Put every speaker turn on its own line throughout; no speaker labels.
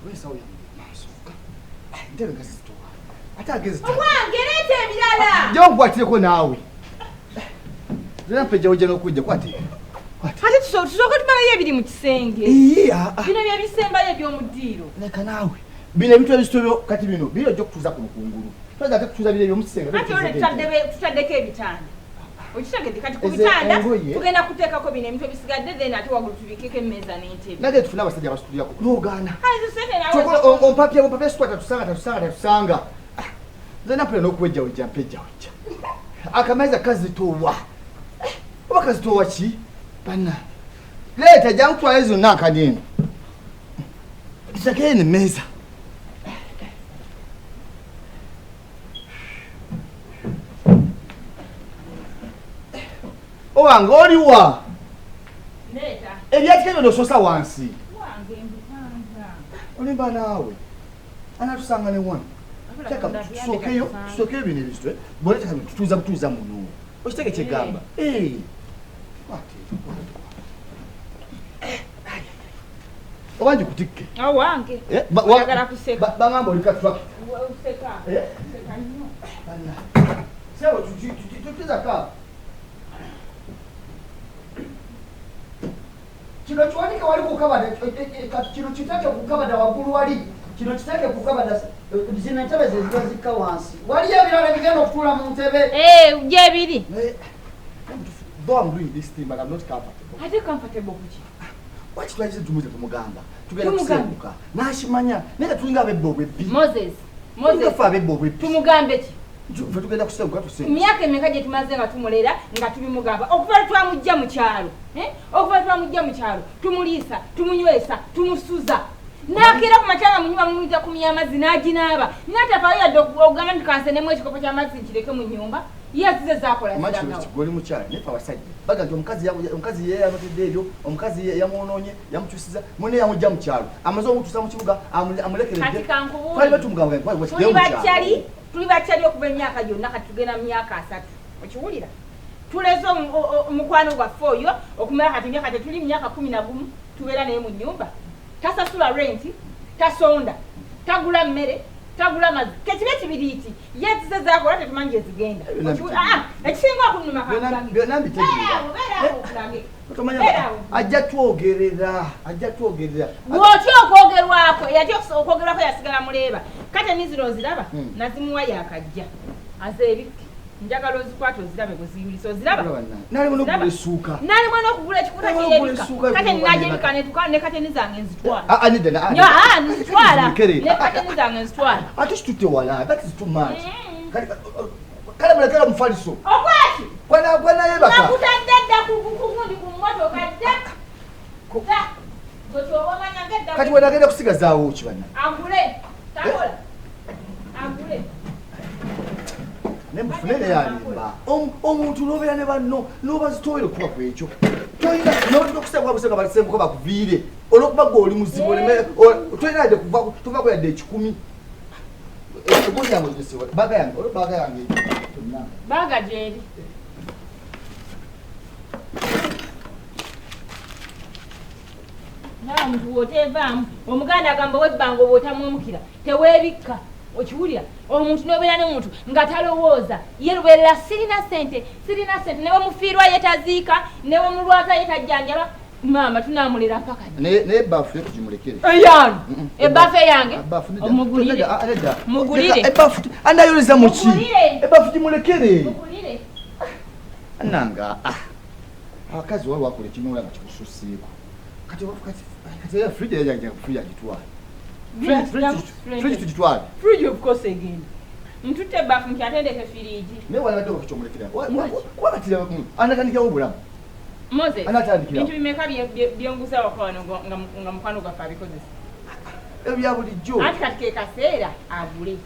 Wesa oya masoka. Ndebe ngazitoa. Ate ageze.
Owange leta ebirala.
Njo ngwatireko naawe. Zena peja ojja n'okujja kwati.
Ate tusoka tumalayo ebiri mu kisenge. Bino bya bisembayo eby'omuddiiro.
Leka naawe. Bino ebintu ebisitobyo kati bino bino ojja kutuuza ku lukungulu. Twaza ate kutuuza bino ebyomu kisenge.
Ate ole tutaddeko ebitanda. Okitegedde kati ku bitanda tugenda kuteekako bino ebintu ebisigadde then ate waggulu tubikeko emmeeza n'entebe.
Nage tufuna abasajja abasitulirako. N'ogaana. Ompapye sikwata tatusanga. Zena pale n'okuwejja wejja mpejja wejja. Akamaiza kazitowa. Oba kazitowa ki? Bana. Leta jangu twale zonna akadini. Kisakene meza. Owange oliwa?
Leta.
Ebyakikebyo nososa wansi.
Wange mbipanga.
Olimba naawe. Anatusanga ne wano. Chaka tusokeyo bino ebisitwe. Bole chaka tutuuza muno. Okitege kyegamba. Owange kutikke.
Owange. Bagala kuseka.
Bangamba oli katwa.
Useka. Useka nnyo.
Bana. Sebo tutuza ka. Kino kiwanika wali kukabada kino kitake kukabada waggulu wali kino kitake kukabada zino ntebe zezika wansi wali ebirala bigenda okutuula mu ntebe
uje biri
though I'm doing this thing but I'm not comfortable.
Ate comfortable kuki?
Waki twayize tumuze tumugamba tugenda kusembuka nashimanya nega tulinga abebbo bwebbi
Moses
kafa abebbo bwebbi
tumugambe ki?
Fe tugenda kusembuka tusembuka
myaka emeka gye tumaze nga tumulera nga tubimugamba okuva twamujja mu kyalo okuva twamujja mu kyalo tumuliisa tumunywesa tumusuza nakera ku matanga mu nyumba mumuyita kumya amazzi n'aginaaba n'atafaayo yadde okugamba nti kansenemu ekikopo ky'amazzi nkireke mu nyumba yazize zakola
goli mukyala nefe abasajja baga nti omukazi ye yamatedde ebyo omukazi yamwonoonye yamukyusiza mwene yamujja mu kyalo amaze omutuusa mu kibuga amulekeredde twali batumugamba
tuli bakyali okuva emyaka gyonna kati tugenda mu myaka 3 okiwulira tuleze omukwano gwaffe oyo okumala kati emyaka tetuli myaka 11 tubeera naye mu nyumba tasasula rent tasonda tagula mmere tagula mazzi kekibe kibiriiti yezize zakola tetumanyi gye zigenda ekisinga okunuma
byonna ajja twogerera
bw'otya okwogerwako yatya okwogerwako yasigala muleeba kate nizino oziraba nazimuwa yakajja azeebikke njagala ozikwata ozirabe bwe ziyulisa oziraba
nalimu
n'okugula ekikuta kyeyebika kate ninajebika ne kate nizange nzitwala nzitwala ne kate nizange nzitwala
ate kitute wala that is too much kale mulekera mufaliso
okwaki
kwanayebaka
nakutadde dda kugundi ku mmotoka dda
kati wenagenda kusigazaawo ki bana
agule takola agule
nemufunene yalimba omuntu nobeera ne banno nobazitowere okuba kwekyo toyina nokusebwa busenga balisembuka bakuviire olwokuba gwe oli muzibu toyina yadde tuvako yadde 10 egozi yange ozisewa baga yange
baga gyeri namuntu woteevaamu omuganda agamba webbanga obwotamwomukira teweebikka okiwulira omuntu nobeera n'omuntu nga talowooza ye lubeerera sirina sente ne wemufiirwa yetaziika ne wemulwaza yetajjanjaba maama tunamulera mpaka
naye ebbafu yekugimulekere
eyani ebbafu eyange mugulire
ebbafu andayoliza muki ebbafu gimulekere ananga abakazi wali wakola ekinoola nga kikususeeko kati fridge yajja kufuya gitwala fridge tugitwale
fridge of course again ntutte ebbafu nti atendeke firiji
naye walabadde okakyomulekera wabatira anatandikirawo obulamu
Moses bintu bimeka byonguza wakwano nga mukwano gwaffe abikozesa
ebya bulijjo
ati kati ke kaseera agule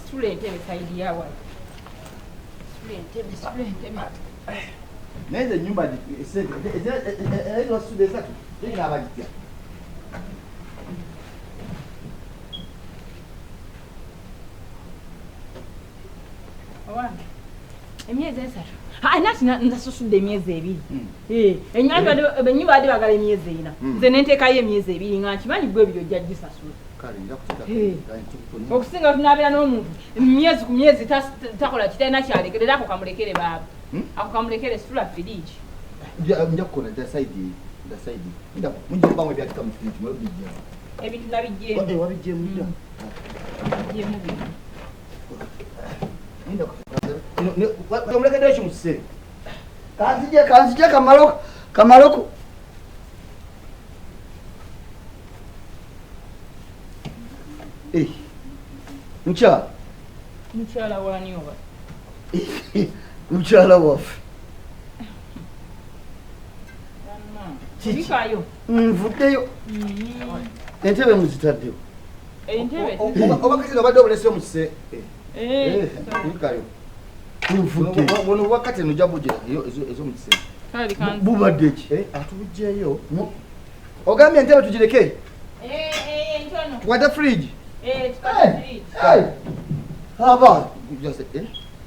situla entebe saidi yawala situla entebe
naye nze ennyumba ezasuda esatu tegina abagitya
owange emyezi 3 nati nzasosudde emyezi 2 ennyumba ade bagala emyezi 4 nze nenteekayo emyezi 2 nga nkimanyi gwe ebyo ojja gisasula okusinga tunabeera n'omuntu emyezi ku myezi takola kitalina kyalekerera ako kamulekere baaba ako kamulekere situla firiji
nja kukona dasaidi munjibamwe byatika mu firiji mwebijja
ebintu nabijjemu
wabijjemu dda omulekeddeyo kimusise kanzije kamaloko
mukyala wani oba
mukyala waffe
kikayo
nvuddeyo entebe muzitaddeyo
entebe
oba kati nobadde obuleseyo musise kayo wono wakati nojja bugira ezomukise bubadde ki atubugjeyo ogambye entebe tugireke tukwate fridge aba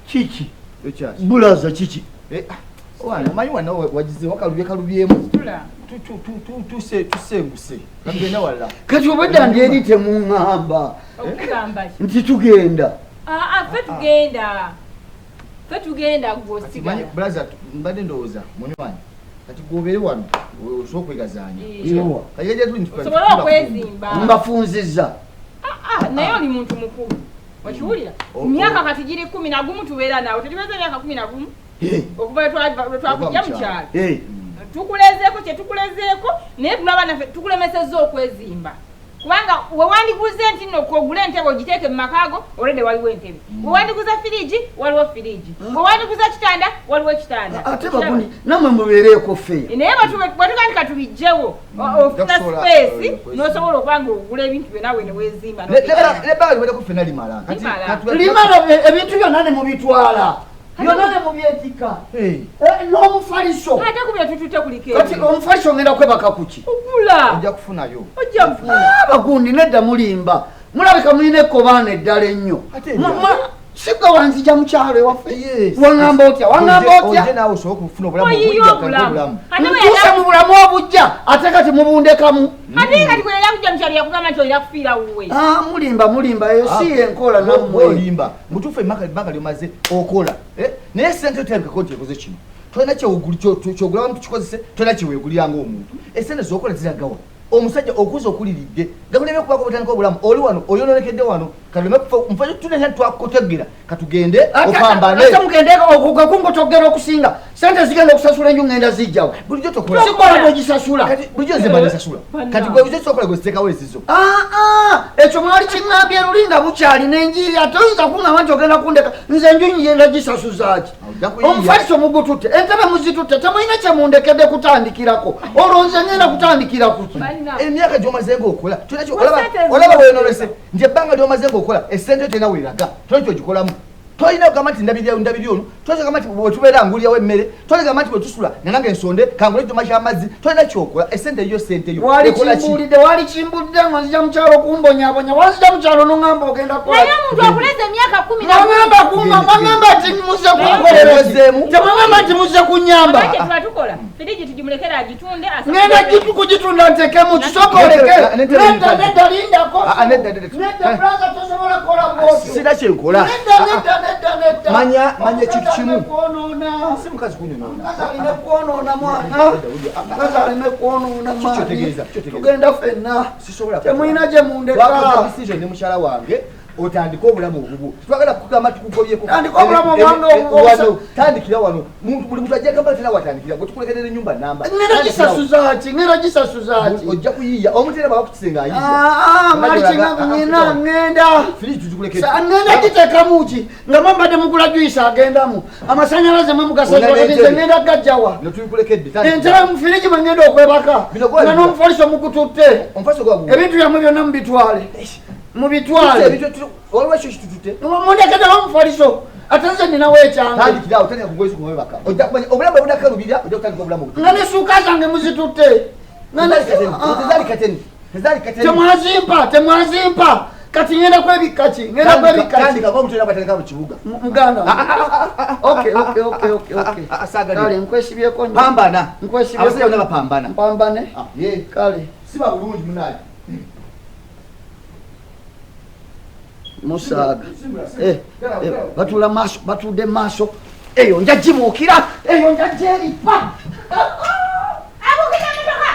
kiki bulaza kiki omanyi wana wagize wakalubyekalubyemu tusenguse kagenda wala kati obadda ngeri temuŋŋamba nti tugenda
fe tugenda gwosiga
braza mbadde ndowooza munywanyi kati gwobeere wano osobola okwegazaanya
osobola okwezimba
mbafunzizza
naye oli muntu mukulu okiwulira myaka kati giri 11 tubeera nawe tetubeza myaka 11 okuva twakujja mukyalo tukulezeeko kyetukulezeeko naye tulaba naffe tukulemesezza okwezimba kubanga wewandiguze nti nno kwogula entebe ogiteeke mu makaago olwedde waliwo entebe wewandiguza firiji waliwo firiji wewandiguza kitanda waliwo kitanda
ate bagundi nammwe mubeereeko feya
naye bwetugandika tubijjewo ofuna space n'osobola okuba nga ogula ebintu byonna we ne weezimba
lebala liwereko fena limala ebintu byonna ne mubitwala byonna ne mubyetika n'omufaliso
ate ku byetututte kuliko
kati omufaliso ngenda kwebaka kuki
ogula
ojja kufunayo
bagundi
nedda mulimba mulabika mulina ekkobaana eddala ennyo sigga wanzija mukyalo ewaffe waŋŋamba otya naawe osobola okufuna obulamu ntuuse mu bulamu obujja ate kati mubundekamu
ate kati kweyala kujja mukyalo yakugamba nti olina kufiira wuwe
mulimba eyo si enkola nammwe olimba mutuufu ebbanga lyomaze okola naye sente oterabikako nti ekoze kino tolina kyogulamu tukikozese tolina kyeweeguliranga omuntu esente zokola ziragawa omusajja okuza okuliridde gakuleme kubako butandika obulamu oli wano oyononekedde wano kaleme kufa mufanye tunene twakutegera katugende opambane ate mugende okukungotoggera okusinga sente zigenda okusasula enju ngenda zijjawo bulijjo tokola sikola bwegisasula kati bulijjo nzemba nesasula kati gwe uze sokola gwezitekawo ezizo ekyo mwali kiŋŋambye luli nga bukyali n'enjiri ate oyinza kuŋŋamba nti ogenda kundeka nze enju ngenda gisasuzaaki omufaliso mugututte entebe muzitutte temulina kyemundekedde kutandikirako olwo nze ngenda kutandikira kuki emyaka gyomaze ngaokola olaba weyonolese nti ebbanga lyomaze ngaokola esente tolina weeraga tolina kyogikolamu tolina kugamba nti ndabiri ono tolina kugamba nti bwetubeera ngulyawo emmere tolina kugamba nti bwetusula nananga ensonde kangula ekitoma ky'amazzi tolina kyokola esente yo sente yo wali kimbulidde nga nzija mukyalo okumbonyabonya wanzija mukyalo noŋŋamba ogenda
naye omuntu akuleza emyaka
10 nti muze kukolerezeemu temwagamba nti muze kunyamba
tukola firiji tugimulekera agitunde
ngenda kugitunda ntekemu kisooka oleke nedda lindako nedda braza tosobola kukola bwotyo sina kyenkola manya ekintu kimu si mukazi kunyonoona tugenda ffenna temulina gye mundeka ne mukyala wange otandika obulamu obubu twagala kugamba tukugobyeko tandikira wano buli muntu ajja gamba tena watandikira gwe tukulekerera ennyumba namba ngenda gisasuzaaki ojja kuyiiya omutere babakukisenga mali kinga nyina ngenda gitekamuki nga mwambadde mugula juyisa agendamu amasanyalaze mwe mugasaize ngenda gajjawa entera mufiriji mwe ngenda okwebaka nga n'omufaliso mugututte ebintu byammwe byonna mubitwale mubitwale olwekyo kitutute mundekete bamufaliso ate nze ninawo ekyangeobulamu nga nesuuka zange muzitutte temwazimpa kati ngenda kwebikka ki tandika ng'omutera batereka mu kibuga
muganda okay kale nkwesibyeko nnyo
pambana
nkwesibyeko
yonna bapambana
mpambane kale
siba bulungi munaye
musaaga batula maaso batudde maaso eyo njagibuukira eyo njageripa
abukira mitoka